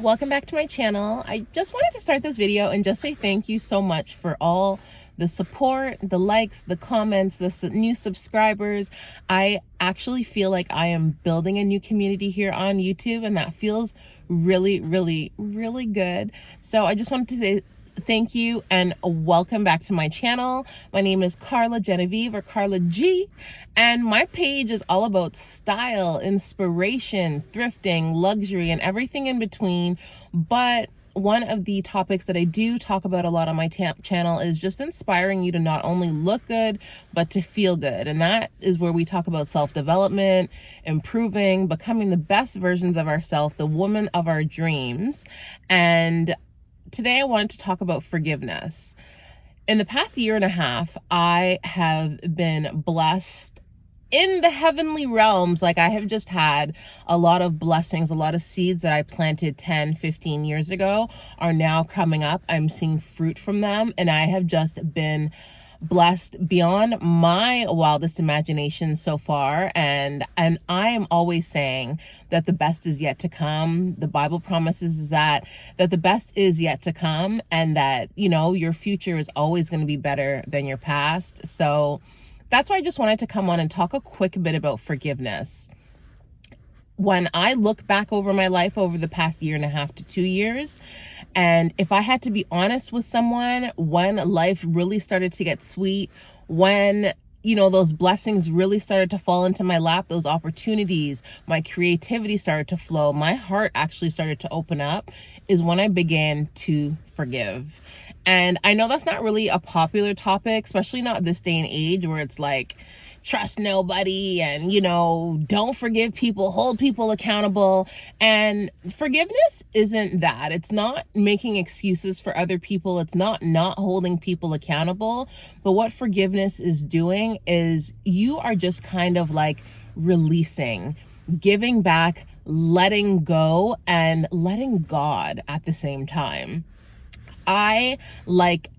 Welcome back to my channel. I just wanted to start this video and just say thank you so much for all the support, the likes, the comments, the new subscribers. I actually feel like I am building a new community here on YouTube, and that feels really, really, really good. So I just wanted to say thank you and welcome back to my channel. My name is Karla Genevieve, or Karla G, and my page is all about style, inspiration, thrifting, luxury, and everything in between. But one of the topics that I do talk about a lot on my channel is just inspiring you to not only look good, but to feel good. And that is where we talk about self-development, improving, becoming the best versions of ourselves, the woman of our dreams. And today I wanted to talk about forgiveness. In the past year and a half, I have been blessed in the heavenly realms. Like, I have just had a lot of blessings, a lot of seeds that I planted 10, 15 years ago are now coming up. I'm seeing fruit from them, and I have just been blessed beyond my wildest imagination so far. And I am always saying that the best is yet to come. The Bible promises that the best is yet to come, and that, you know, your future is always going to be better than your past. So that's why I just wanted to come on and talk a quick bit about forgiveness. When I look back over my life over the past year and a half to 2 years, and if I had to be honest with someone, when life really started to get sweet, when, you know, those blessings really started to fall into my lap, those opportunities, my creativity started to flow, my heart actually started to open up, is when I began to forgive. And I know that's not really a popular topic, especially not this day and age, where it's like, trust nobody, and, you know, don't forgive people, hold people accountable. And forgiveness isn't that. It's not making excuses for other people. It's not holding people accountable. But what forgiveness is doing is you are just kind of like releasing, giving back, letting go, and letting God at the same time. I, like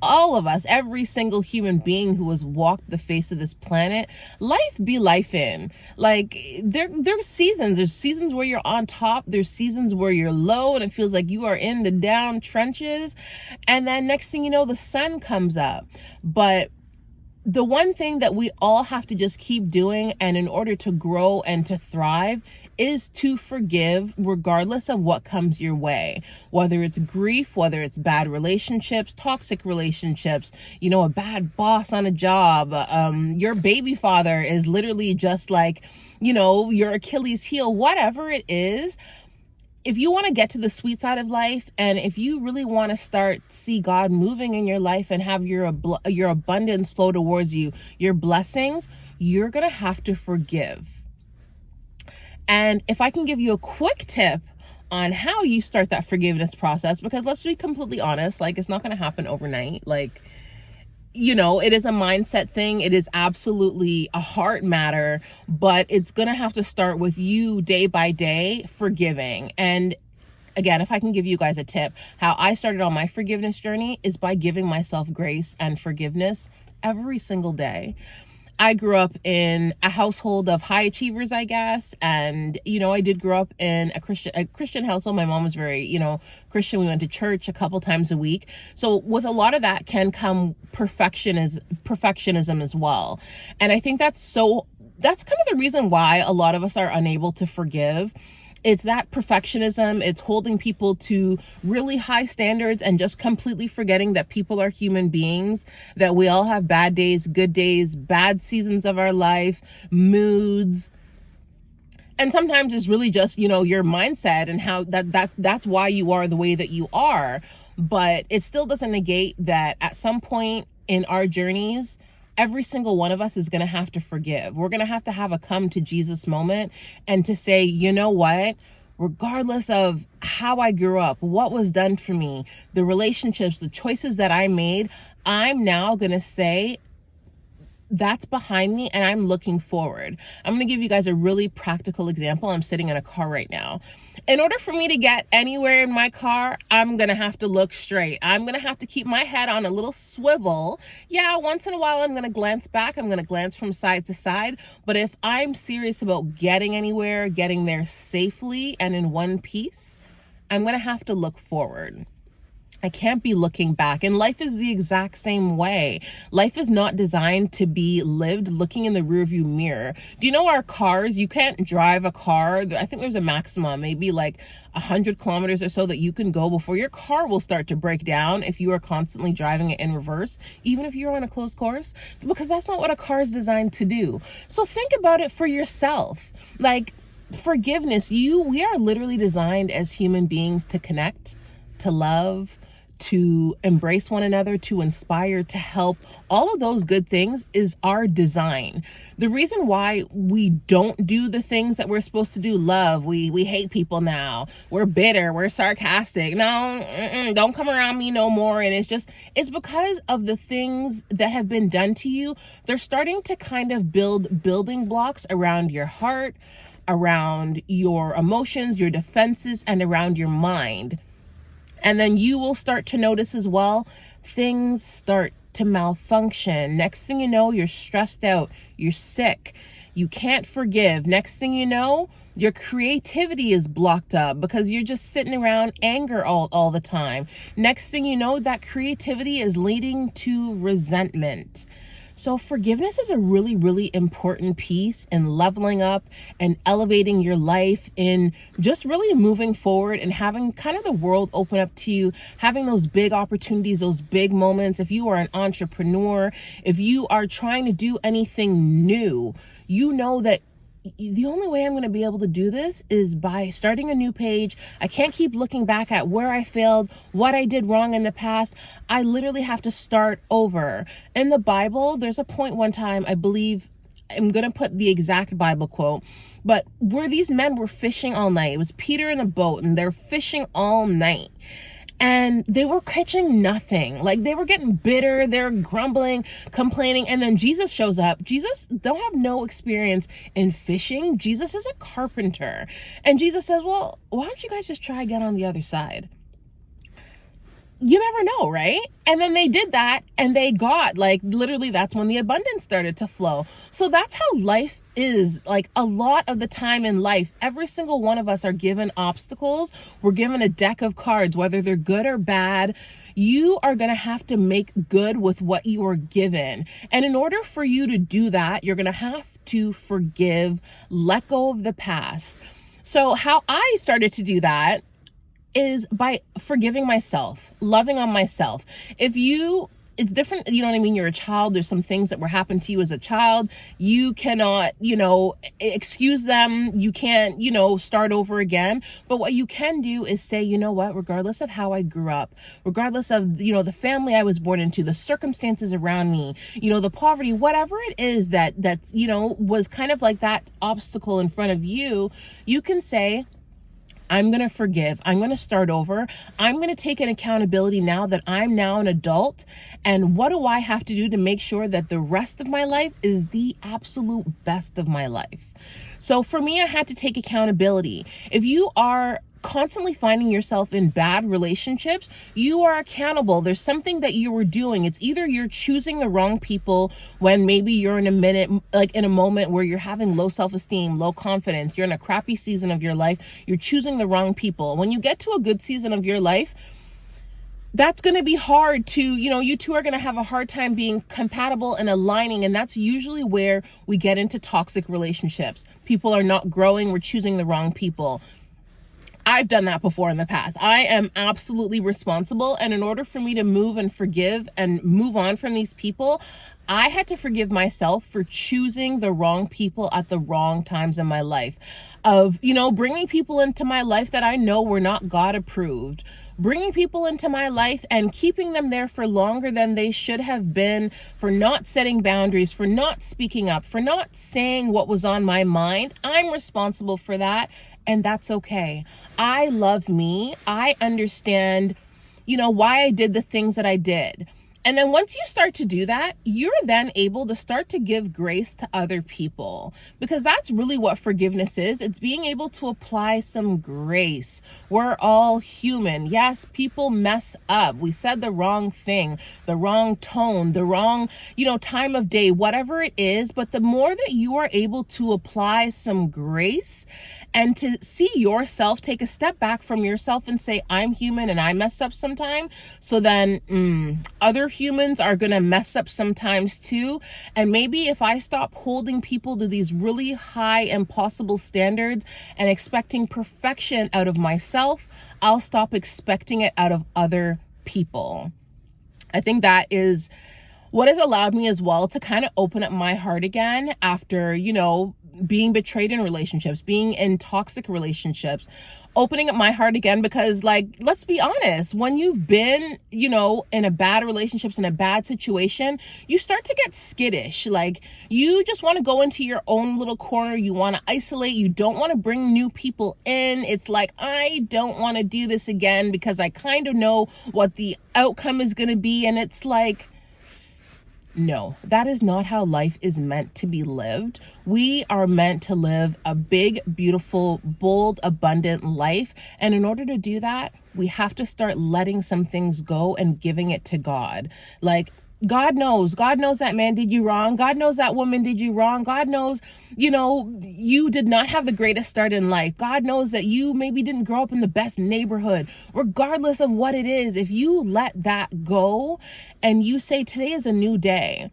all of us, every single human being who has walked the face of this planet, life be life in. Like, there's seasons. There's seasons where you're on top. There's seasons where you're low and it feels like you are in the down trenches. And then next thing you know, the sun comes up. But the one thing that we all have to just keep doing, and in order to grow and to thrive, is to forgive regardless of what comes your way. Whether it's grief, whether it's bad relationships, toxic relationships, you know, a bad boss on a job, your baby father is literally just like, you know, your Achilles heel, whatever it is. If you want to get to the sweet side of life, and if you really want to see God moving in your life and have your abundance flow towards you, your blessings, you're going to have to forgive. And if I can give you a quick tip on how you start that forgiveness process, because let's be completely honest, like, it's not going to happen overnight. Like, you know, it is a mindset thing. It is absolutely a heart matter, but it's going to have to start with you day by day forgiving. And again, if I can give you guys a tip, how I started on my forgiveness journey is by giving myself grace and forgiveness every single day. I grew up in a household of high achievers, I guess. And, you know, I did grow up in a Christian household. My mom was very, you know, Christian. We went to church a couple times a week. So with a lot of that can come perfectionism as well. And I think that's kind of the reason why a lot of us are unable to forgive. It's that perfectionism. It's holding people to really high standards and just completely forgetting that people are human beings, that we all have bad days, good days, bad seasons of our life, moods. And sometimes it's really just, you know, your mindset and how that's why you are the way that you are. But it still doesn't negate that at some point in our journeys, every single one of us is going to have to forgive. We're going to have a come to Jesus moment and to say, you know what, regardless of how I grew up, what was done for me, the relationships, the choices that I made, I'm now going to say, that's behind me and I'm looking forward. I'm going to give you guys a really practical example. I'm sitting in a car right now. In order for me to get anywhere in my car, I'm going to have to look straight. I'm going to have to keep my head on a little swivel. Yeah, once in a while I'm going to glance back. I'm going to glance from side to side. But if I'm serious about getting anywhere, getting there safely and in one piece, I'm going to have to look forward. I can't be looking back. And life is the exact same way. Life is not designed to be lived looking in the rearview mirror. Do you know our cars? You can't drive a car. I think there's a maximum, maybe like 100 kilometers or so that you can go before your car will start to break down if you are constantly driving it in reverse, even if you're on a closed course, because that's not what a car is designed to do. So think about it for yourself. Like forgiveness, we are literally designed as human beings to connect, to love, to embrace one another, to inspire, to help. All of those good things is our design. The reason why we don't do the things that we're supposed to do, love, we hate people now, we're bitter, we're sarcastic, no, don't come around me no more. And it's because of the things that have been done to you. They're starting to kind of build building blocks around your heart, around your emotions, your defenses, and around your mind. And then you will start to notice as well, things start to malfunction. Next thing you know, you're stressed out, you're sick, you can't forgive. Next thing you know, your creativity is blocked up because you're just sitting around anger all the time. Next thing you know, that creativity is leading to resentment. So forgiveness is a really, really important piece in leveling up and elevating your life, in just really moving forward and having kind of the world open up to you, having those big opportunities, those big moments. If you are an entrepreneur, if you are trying to do anything new, you know that the only way I'm going to be able to do this is by starting a new page. I can't keep looking back at where I failed, what I did wrong in the past. I literally have to start over. In the Bible, there's a point one time, I believe, I'm going to put the exact Bible quote, but where these men were fishing all night. It was Peter in a boat, and they're fishing all night. And they were catching nothing. Like, they were getting bitter, they're grumbling, complaining. And then Jesus shows up. Jesus don't have no experience in fishing. Jesus is a carpenter. And Jesus says, well, why don't you guys just try again on the other side? You never know, right? And then they did that, and they got, like, literally that's when the abundance started to flow. So that's how life is. Like, a lot of the time in life, every single one of us are given obstacles. We're given a deck of cards, whether they're good or bad. You are going to have to make good with what you are given. And in order for you to do that, you're going to have to forgive, let go of the past. So how I started to do that is by forgiving myself, loving on myself. It's different, you know what I mean? You're a child. There's some things that were happened to you as a child. You cannot, excuse them. You can't, start over again. But what you can do is say, you know what, regardless of how I grew up, regardless of, the family I was born into, the circumstances around me, the poverty, whatever it is that's, was kind of like that obstacle in front of you, you can say, I'm going to forgive. I'm going to start over. I'm going to take an accountability now that I'm now an adult. And what do I have to do to make sure that the rest of my life is the absolute best of my life? So for me, I had to take accountability. If you are constantly finding yourself in bad relationships, you are accountable. There's something that you were doing. It's either you're choosing the wrong people when maybe you're in a moment where you're having low self-esteem, low confidence, you're in a crappy season of your life, you're choosing the wrong people. When you get to a good season of your life, that's going to be hard to, you two are going to have a hard time being compatible and aligning. And that's usually where we get into toxic relationships. People are not growing. We're choosing the wrong people. I've done that before in the past. I am absolutely responsible. And in order for me to move and forgive and move on from these people, I had to forgive myself for choosing the wrong people at the wrong times in my life. Of, bringing people into my life that I know were not God approved. Bringing people into my life and keeping them there for longer than they should have been, for not setting boundaries, for not speaking up, for not saying what was on my mind. I'm responsible for that. And that's okay. I love me. I understand, why I did the things that I did. And then once you start to do that, you're then able to start to give grace to other people, because that's really what forgiveness is. It's being able to apply some grace. We're all human. Yes, people mess up. We said the wrong thing, the wrong tone, the wrong, time of day, whatever it is. But the more that you are able to apply some grace and to see yourself take a step back from yourself and say, I'm human and I mess up sometime. So then other humans are going to mess up sometimes too. And maybe if I stop holding people to these really high impossible standards and expecting perfection out of myself, I'll stop expecting it out of other people. I think that is what has allowed me as well to kind of open up my heart again after, being betrayed in relationships, being in toxic relationships, opening up my heart again, because let's be honest, when you've been, in a bad relationships, in a bad situation, you start to get skittish. You just want to go into your own little corner. You want to isolate. You don't want to bring new people in. It's like, I don't want to do this again because I kind of know what the outcome is going to be. And it's like, no, that is not how life is meant to be lived. We are meant to live a big, beautiful, bold, abundant life. And in order to do that, we have to start letting some things go and giving it to God. God knows that man did you wrong. God knows that woman did you wrong. God knows, you did not have the greatest start in life. God knows that you maybe didn't grow up in the best neighborhood. Regardless of what it is, if you let that go and you say, today is a new day.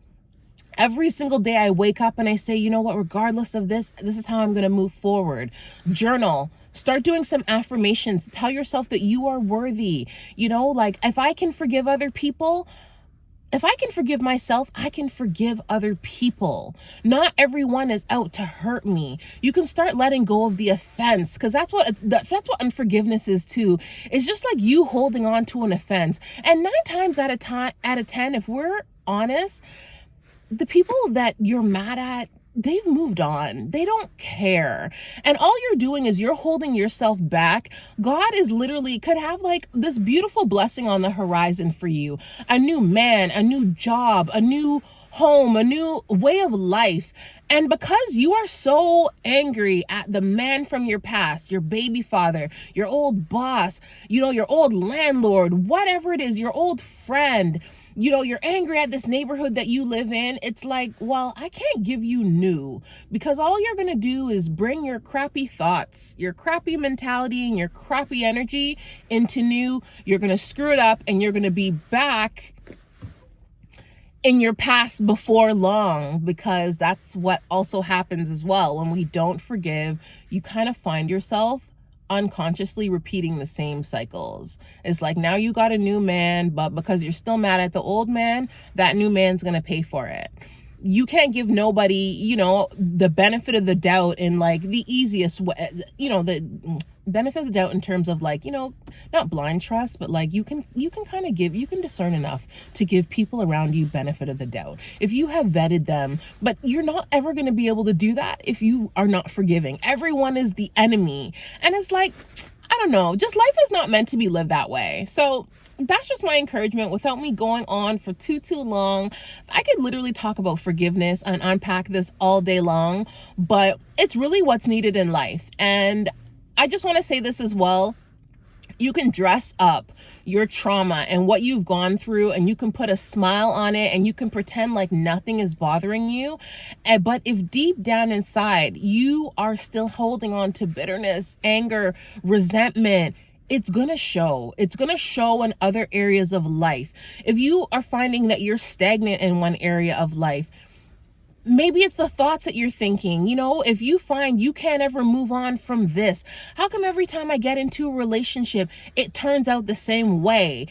Every single day I wake up and I say, you know what, regardless of this is how I'm going to move forward. Journal. Start doing some affirmations. Tell yourself that you are worthy. If I can forgive other people, if I can forgive myself, I can forgive other people. Not everyone is out to hurt me. You can start letting go of the offense, because that's what unforgiveness is too. It's just like you holding on to an offense. And 9 times out of 10, if we're honest, the people that you're mad at, they've moved on. They don't care. And all you're doing is you're holding yourself back. God is literally could have this beautiful blessing on the horizon for you. A new man, a new job, a new home, a new way of life. And because you are so angry at the man from your past, your baby father, your old boss, your old landlord, whatever it is, your old friend, you're angry at this neighborhood that you live in. It's like, well, I can't give you new, because all you're going to do is bring your crappy thoughts, your crappy mentality, and your crappy energy into new. You're going to screw it up and you're going to be back in your past before long, because that's what also happens as well. When we don't forgive, you kind of find yourself unconsciously repeating the same cycles. It's like, now you got a new man, but because you're still mad at the old man, that new man's going to pay for it. You can't give nobody, the benefit of the doubt in the easiest way, the benefit of the doubt in terms of not blind trust, but you can kind of you can discern enough to give people around you benefit of the doubt. If you have vetted them, but you're not ever going to be able to do that if you are not forgiving. Everyone is the enemy. And it's I don't know, just life is not meant to be lived that way. So that's just my encouragement without me going on for too long. I could literally talk about forgiveness and unpack this all day long, but it's really what's needed in life. And I just want to say this as well. You can dress up your trauma and what you've gone through, and you can put a smile on it, and you can pretend like nothing is bothering you. But if deep down inside you are still holding on to bitterness, anger, resentment, it's going to show. It's going to show in other areas of life. If you are finding that you're stagnant in one area of life, maybe it's the thoughts that you're thinking. If you find you can't ever move on from this, how come every time I get into a relationship, it turns out the same way?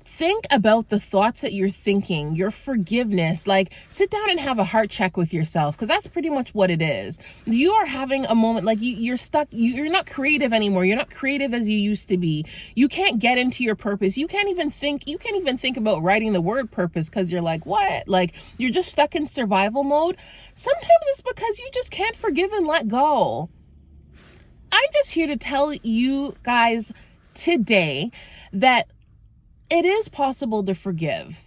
Think about the thoughts that you're thinking, your forgiveness. Sit down and have a heart check with yourself, because that's pretty much what it is. You are having a moment you're stuck. You're not creative anymore. You're not creative as you used to be. You can't get into your purpose. You can't even think about writing the word purpose, because you're like, what? You're just stuck in survival mode. Sometimes it's because you just can't forgive and let go. I'm just here to tell you guys today that it is possible to forgive.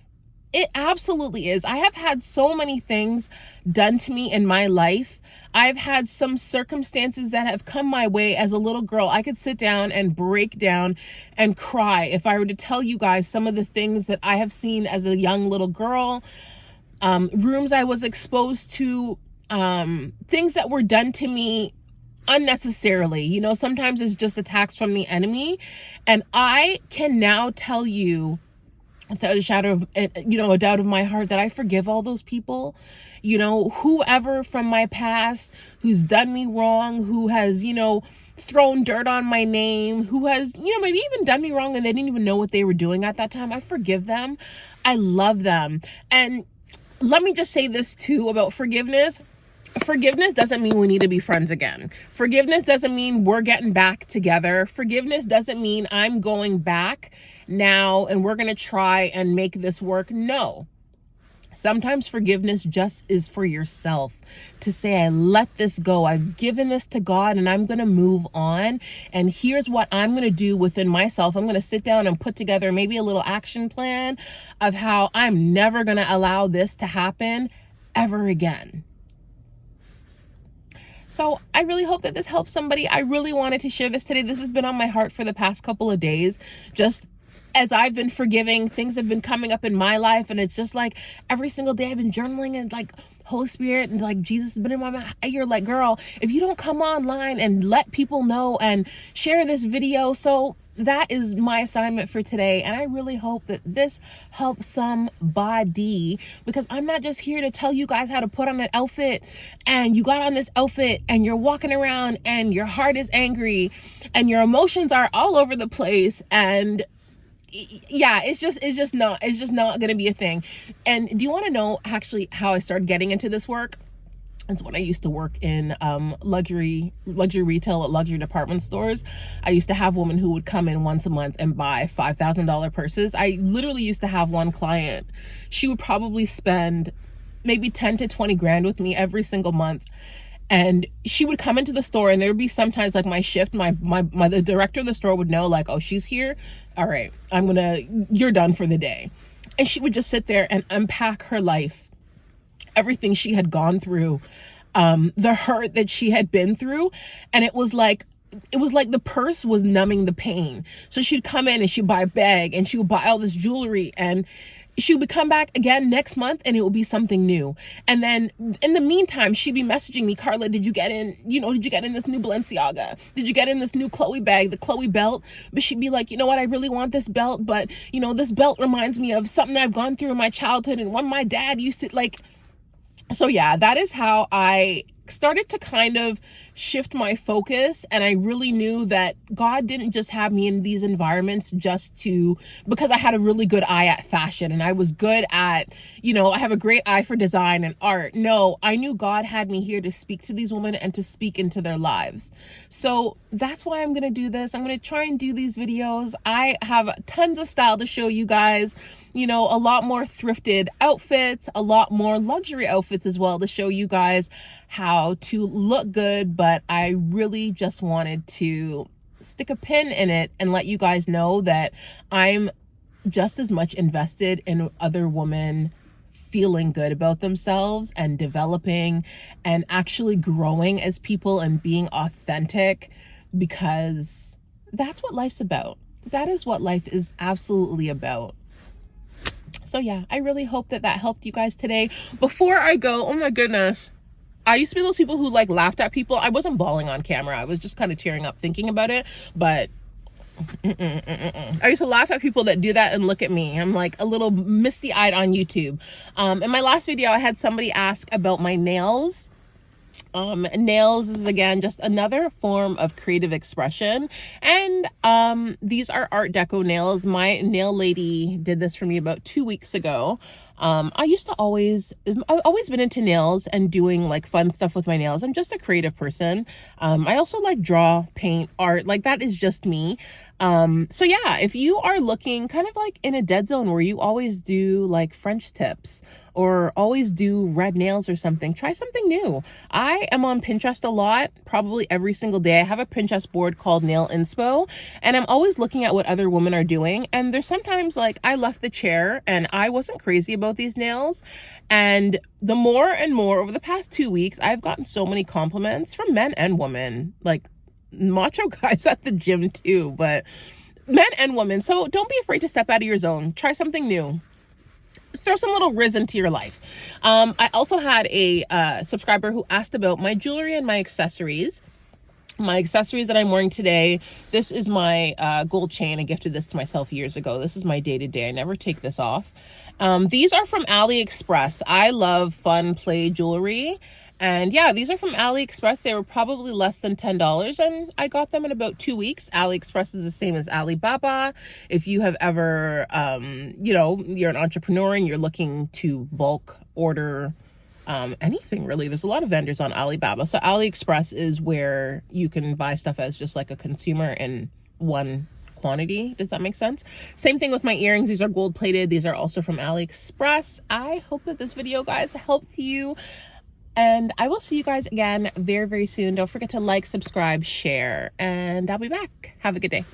It absolutely is. I have had so many things done to me in my life. I've had some circumstances that have come my way as a little girl. I could sit down and break down and cry if I were to tell you guys some of the things that I have seen as a young little girl, rooms I was exposed to, things that were done to me unnecessarily. You know, sometimes it's just attacks from the enemy. And I can now tell you without a shadow of, a doubt of my heart, that I forgive all those people. You know, whoever from my past who's done me wrong, who has, thrown dirt on my name, who has, maybe even done me wrong and they didn't even know what they were doing at that time. I forgive them. I love them. And let me just say this too about forgiveness. Forgiveness doesn't mean we need to be friends again. Forgiveness doesn't mean we're getting back together. Forgiveness doesn't mean I'm going back now and we're going to try and make this work. No. Sometimes forgiveness just is for yourself to say, I let this go. I've given this to God and I'm going to move on. And here's what I'm going to do within myself. I'm going to sit down and put together maybe a little action plan of how I'm never going to allow this to happen ever again. So I really hope that this helps somebody. I really wanted to share this today. This has been on my heart for the past couple of days. Just as I've been forgiving, things have been coming up in my life, and it's just like every single day I've been journaling, and like Holy Spirit and like Jesus has been in my mind. You're like, girl, if you don't come online and let people know and share this video. So that is my assignment for today. And I really hope that this helps somebody, because I'm not just here to tell you guys how to put on an outfit and you got on this outfit and you're walking around and your heart is angry and your emotions are all over the place. And yeah, it's just not going to be a thing. And do you want to know actually how I started getting into this work? It's when I used to work in luxury retail at luxury department stores. I used to have women who would come in once a month and buy $5,000 purses. I literally used to have one client. She would probably spend maybe 10 to 20 grand with me every single month. And she would come into the store, and there would be sometimes like my shift, the director of the store would know, like, oh, she's here. All right, you're done for the day. And she would just sit there and unpack her life, everything she had gone through, the hurt that she had been through. And it was like the purse was numbing the pain. So she'd come in and she'd buy a bag and she would buy all this jewelry, and she would come back again next month and it will be something new. And then in the meantime, she'd be messaging me, Karla, did you get in this new Balenciaga? Did you get in this new Chloe bag, the Chloe belt? But she'd be like, you know what? I really want this belt, but this belt reminds me of something I've gone through in my childhood and when my dad used to like. So yeah, that is how I started to kind of shift my focus. And I really knew that God didn't just have me in these environments because I had a really good eye at fashion and I was good at, I have a great eye for design and art. No, I knew God had me here to speak to these women and to speak into their lives. So that's why I'm going to do this. I'm going to try and do these videos. I have tons of style to show you guys. A lot more thrifted outfits, a lot more luxury outfits as well to show you guys how to look good. But I really just wanted to stick a pin in it and let you guys know that I'm just as much invested in other women feeling good about themselves and developing and actually growing as people and being authentic, because that's what life's about. That is what life is absolutely about. So yeah, I really hope that helped you guys today. Before I go, oh my goodness, I used to be those people who like laughed at people. I wasn't bawling on camera. I was just kind of tearing up thinking about it. But I used to laugh at people that do that and look at me. I'm like a little misty-eyed on YouTube. In my last video, I had somebody ask about my nails. Nails is again just another form of creative expression, and these are Art Deco nails. My nail lady did this for me about 2 weeks ago. I've always been into nails and doing like fun stuff with my nails. I'm just a creative person. I also like draw, paint, art, like that is just me. So yeah, if you are looking kind of like in a dead zone where you always do like French tips or always do red nails or something, try something new. I am on Pinterest a lot, probably every single day. I have a Pinterest board called Nail Inspo, and I'm always looking at what other women are doing. And there's sometimes like I left the chair and I wasn't crazy about these nails. And the more and more over the past 2 weeks, I've gotten so many compliments from men and women, like macho guys at the gym too, but men and women. So don't be afraid to step out of your zone. Try something new. Throw some little riz into your life. I also had a subscriber who asked about my jewelry and my accessories. My accessories that I'm wearing today, this is my gold chain. I gifted this to myself years ago. This is my day-to-day. I never take this off. These are from AliExpress. I love fun play jewelry. And yeah, these are from AliExpress. They were probably less than $10 and I got them in about 2 weeks. AliExpress is the same as Alibaba. If you have ever, you know, you're an entrepreneur and you're looking to bulk order anything really. There's a lot of vendors on Alibaba. So AliExpress is where you can buy stuff as just like a consumer in one quantity. Does that make sense? Same thing with my earrings. These are gold plated. These are also from AliExpress. I hope that this video, guys, helped you. And I will see you guys again very, very soon. Don't forget to like, subscribe, share, and I'll be back. Have a good day.